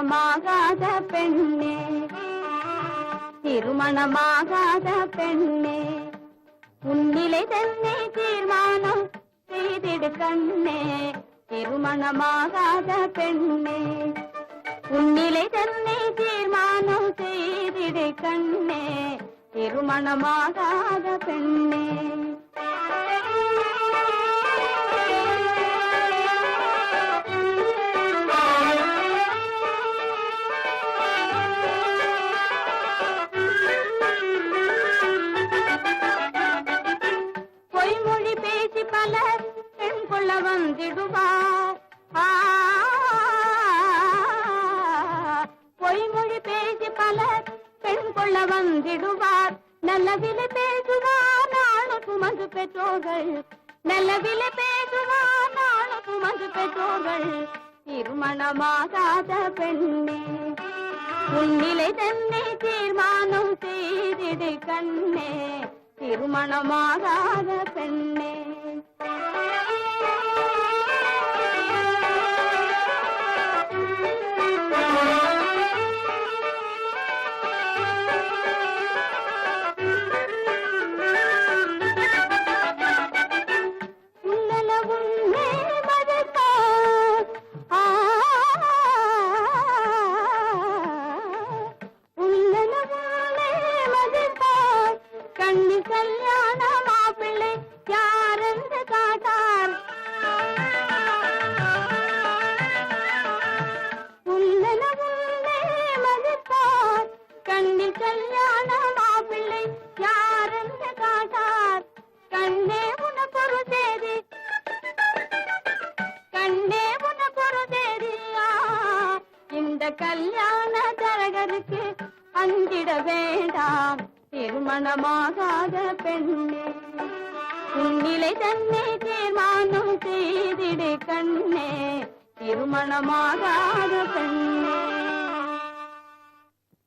திருமணமாகாத பெண்ணே, திருமணமாகாத பெண்ணே, உன்னிலை தன்னை தீர்மானம் செய்திடு கண்ணே, திருமணமாகாத பெண்ணே, உன்னிலை தன்னை தீர்மானம் செய்திடு கண்ணே, திருமணமாகாத பெண்ணே. பொய்மொழி பேசி பலர் பெண் கொள்ள வந்திடுவார், பொய்மொழி பேசி பலர் பெண் கொள்ள வந்திடுவார், நல்லவிலை பேசுவார் நானு சுமந்து பெற்றோர்கள், நல்லவிலை பேசுவார் நானு சுமந்து பெற்றோர்கள், திருமணமாகாத பெண்ணே, உன்னிலை தன்னை தீர்மானம் செய்திடு கண்ணே, திருமணமாகாத பெண்ணே. கண்ணி கல்யாண மாப்பிள்ளை யாரென்று காட்டார், உள்ளன உள்ளே மதிப்பார், கண்ணி கல்யாண மாப்பிள்ளை யாரென்று காட்டார், கண்ணே உனக்கொரு தேதி, கண்ணே உனக்கொரு தேதியா, இந்த கல்யாண தரகருக்கு அஞ்சிட வேண்டாம், திருமணமாகாத பெண்ணே, உன்னிலை தன்னை தீர்மானம் செய்திடு கண்ணே, திருமணமாகாத பெண்ணே.